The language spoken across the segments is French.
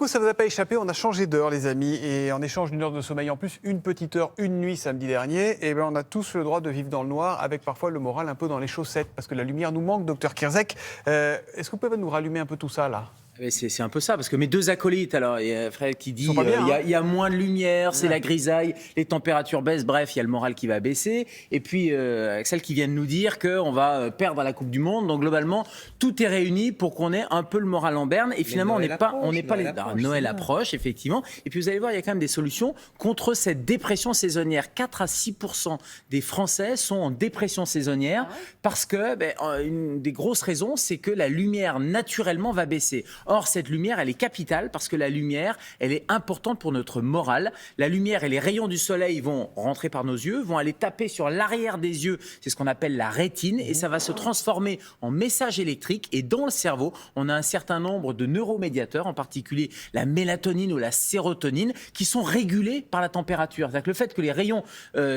Ça ne vous a pas échappé, on a changé d'heure les amis, et en échange d'une heure de sommeil en plus, une petite heure, une nuit samedi dernier, et ben on a tous le droit de vivre dans le noir, avec parfois le moral un peu dans les chaussettes, parce que la lumière nous manque, docteur Kierzek. Est-ce que vous pouvez nous rallumer un peu tout ça là? C'est un peu ça, parce que mes deux acolytes, alors il y a Fred qui dit sont pas bien, il y a moins de lumière, c'est la grisaille, les températures baissent, bref, il y a le moral qui va baisser. Et puis Axel qui vient de nous dire qu'on va perdre à la Coupe du Monde. Donc globalement, tout est réuni pour qu'on ait un peu le moral en berne. Et finalement, on n'est pas les. Noël approche, effectivement. Et puis vous allez voir, il y a quand même des solutions contre cette dépression saisonnière. 4 à 6% des Français sont en dépression saisonnière parce que une des grosses raisons, c'est que la lumière naturellement va baisser. Or, cette lumière, elle est capitale parce que la lumière, elle est importante pour notre morale. La lumière et les rayons du soleil vont rentrer par nos yeux, vont aller taper sur l'arrière des yeux, c'est ce qu'on appelle la rétine, et ça va se transformer en message électrique. Et dans le cerveau, on a un certain nombre de neuromédiateurs, en particulier la mélatonine ou la sérotonine, qui sont régulés par la température. C'est-à-dire que le fait que les rayons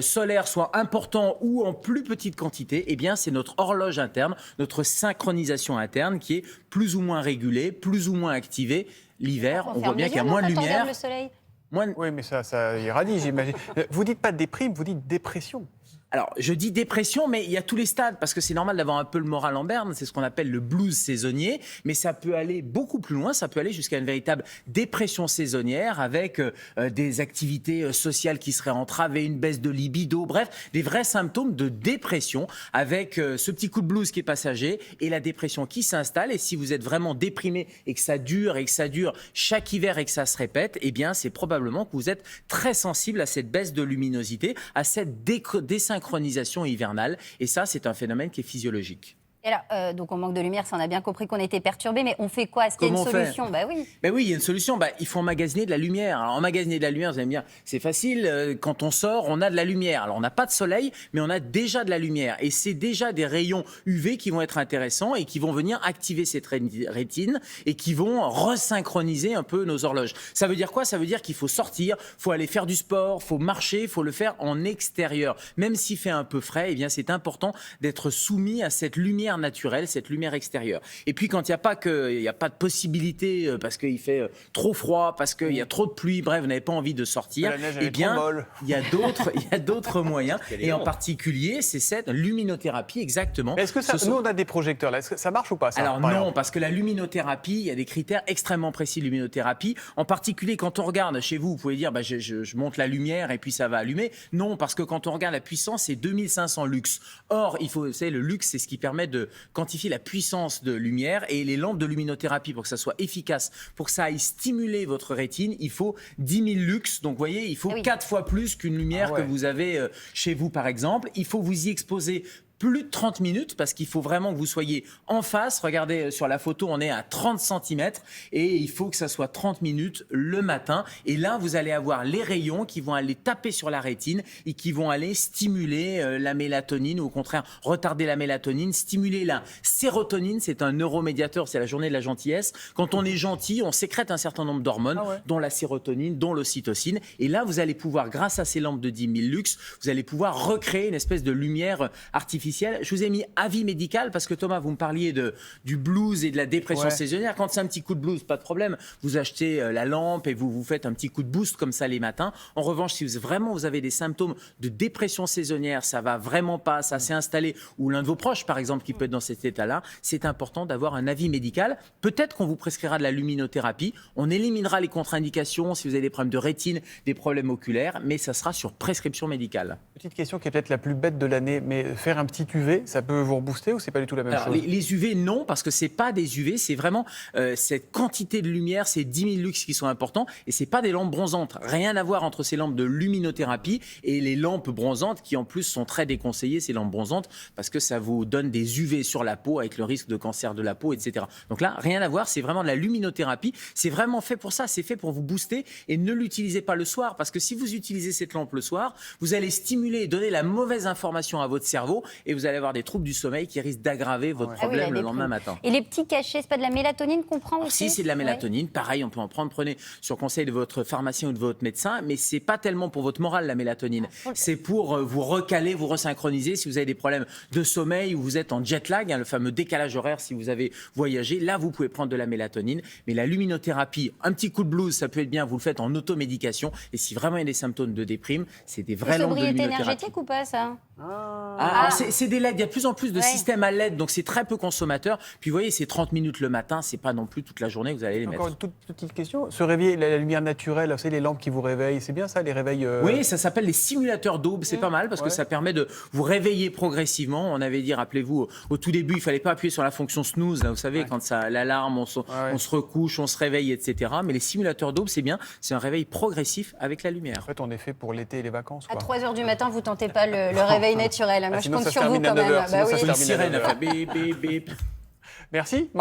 solaires soient importants ou en plus petite quantité, eh bien, c'est notre horloge interne, notre synchronisation interne qui est plus ou moins régulée, plus ou moins activée. L'hiver, on voit bien qu'il y a moins de lumière. Oui, mais ça irradie, j'imagine. Vous dites pas déprime, vous dites dépression. Alors, je dis dépression, mais il y a tous les stades, parce que c'est normal d'avoir un peu le moral en berne, c'est ce qu'on appelle le blues saisonnier, mais ça peut aller beaucoup plus loin, ça peut aller jusqu'à une véritable dépression saisonnière, avec des activités sociales qui seraient entravées, une baisse de libido, bref, des vrais symptômes de dépression, avec ce petit coup de blues qui est passager, et la dépression qui s'installe. Et si vous êtes vraiment déprimé, et que ça dure chaque hiver, et que ça se répète, eh bien, c'est probablement que vous êtes très sensible à cette baisse de luminosité, à cette désynchronisation hivernale, et ça, c'est un phénomène qui est physiologique. Et là, donc on manque de lumière, ça on a bien compris qu'on était perturbé, mais on fait quoi? Est-ce qu'il y a une solution? Oui. Oui, il y a une solution. Il faut emmagasiner de la lumière. Alors, emmagasiner de la lumière, vous allez me dire, c'est facile. Quand on sort, on a de la lumière. Alors, on n'a pas de soleil, mais on a déjà de la lumière. Et c'est déjà des rayons UV qui vont être intéressants et qui vont venir activer cette rétine et qui vont resynchroniser un peu nos horloges. Ça veut dire quoi? Ça veut dire qu'il faut sortir, il faut aller faire du sport, il faut marcher, il faut le faire en extérieur. Même s'il fait un peu frais, eh bien, c'est important d'être soumis à cette lumière naturelle, cette lumière extérieure. Et puis quand il n'y a pas de possibilité parce qu'il fait trop froid, parce qu'il y a trop de pluie, bref, vous n'avez pas envie de sortir, eh bien il y a d'autres moyens, et en particulier c'est cette luminothérapie, exactement. Mais est-ce que nous on a des projecteurs là, est-ce que ça marche ou pas ça, Alors non, parce que la luminothérapie, il y a des critères extrêmement précis de luminothérapie, en particulier quand on regarde chez vous pouvez dire je monte la lumière et puis ça va allumer. Non, parce que quand on regarde la puissance, c'est 2500 lux. Or, vous savez, le lux, c'est ce qui permet de quantifier la puissance de lumière, et les lampes de luminothérapie, pour que ça soit efficace, pour que ça aille stimuler votre rétine, il faut 10 000 lux. Donc, vous voyez, il faut 4 fois plus qu'une lumière que vous avez chez vous, par exemple. Il faut vous y exposer plus de 30 minutes, parce qu'il faut vraiment que vous soyez en face. Regardez sur la photo, on est à 30 cm et il faut que ça soit 30 minutes le matin. Et là, vous allez avoir les rayons qui vont aller taper sur la rétine et qui vont aller stimuler la mélatonine, ou au contraire retarder la mélatonine, stimuler la sérotonine. C'est un neuromédiateur, c'est la journée de la gentillesse. Quand on est gentil, on sécrète un certain nombre d'hormones, dont la sérotonine, dont l'ocytocine. Et là, vous allez pouvoir, grâce à ces lampes de 10 000 lux, vous allez pouvoir recréer une espèce de lumière artificielle. Je vous ai mis avis médical parce que Thomas, vous me parliez du blues et de la dépression saisonnière. Quand c'est un petit coup de blues, pas de problème. Vous achetez la lampe et vous faites un petit coup de boost comme ça les matins. En revanche, si vous avez des symptômes de dépression saisonnière, ça va vraiment pas, ça s'est installé, ou l'un de vos proches par exemple qui peut être dans cet état-là, c'est important d'avoir un avis médical. Peut-être qu'on vous prescrira de la luminothérapie. On éliminera les contre-indications si vous avez des problèmes de rétine, des problèmes oculaires, mais ça sera sur prescription médicale. Petite question qui est peut-être la plus bête de l'année, mais faire un petit UV, ça peut vous rebooster ou c'est pas du tout la même chose? Les UV, non, parce que c'est pas des UV, c'est vraiment cette quantité de lumière, ces 10 000 lux qui sont importants, et c'est pas des lampes bronzantes. Rien à voir entre ces lampes de luminothérapie et les lampes bronzantes, qui en plus sont très déconseillées, ces lampes bronzantes, parce que ça vous donne des UV sur la peau avec le risque de cancer de la peau, etc. Donc là, rien à voir, c'est vraiment de la luminothérapie. C'est vraiment fait pour ça, c'est fait pour vous booster, et ne l'utilisez pas le soir, parce que si vous utilisez cette lampe le soir, vous allez stimuler et donner la mauvaise information à votre cerveau, et vous allez avoir des troubles du sommeil qui risquent d'aggraver votre Ah oui, problème la le lendemain déprime. matin. Et les petits cachets, c'est pas de la mélatonine qu'on prend aussi? Si c'est de la mélatonine, pareil, on peut en prendre. Prenez sur conseil de votre pharmacien ou de votre médecin, mais c'est pas tellement pour votre morale la mélatonine. C'est pour vous recaler, vous resynchroniser si vous avez des problèmes de sommeil ou vous êtes en jet lag, le fameux décalage horaire si vous avez voyagé. Là, vous pouvez prendre de la mélatonine. Mais la luminothérapie, un petit coup de blues, ça peut être bien. Vous le faites en automédication. Et si vraiment il y a des symptômes de déprime, c'est des vraies lampes de Sobriété luminothérapie. énergétique ou pas, ça? C'est des LED, il y a de plus en plus de Ouais. systèmes à LED, donc c'est très peu consommateur. Puis vous voyez, c'est 30 minutes le matin, c'est pas non plus toute la journée que vous allez les Encore mettre. une toute petite question. Se réveiller, la lumière naturelle, c'est les lampes qui vous réveillent. C'est bien ça, les réveils Oui, ça s'appelle les simulateurs d'aube, c'est pas mal parce que Ouais. ça permet de vous réveiller progressivement. On avait dit, rappelez-vous, au tout début, il fallait pas appuyer sur la fonction snooze, là, vous savez, quand ça l'alarme, on se recouche, on se réveille, etc. Mais les simulateurs d'aube, c'est bien, c'est un réveil progressif avec la lumière. En fait, on est fait pour l'été et les vacances. À Quoi. 3h du matin, vous tentez pas le réveil naturel. Moi, je sinon, compte ça se sur vous termine à quand même. 9 heures, sinon ça se oui. Une termine à sirène, 9 elle heures. fait bip, bip, bip. Merci.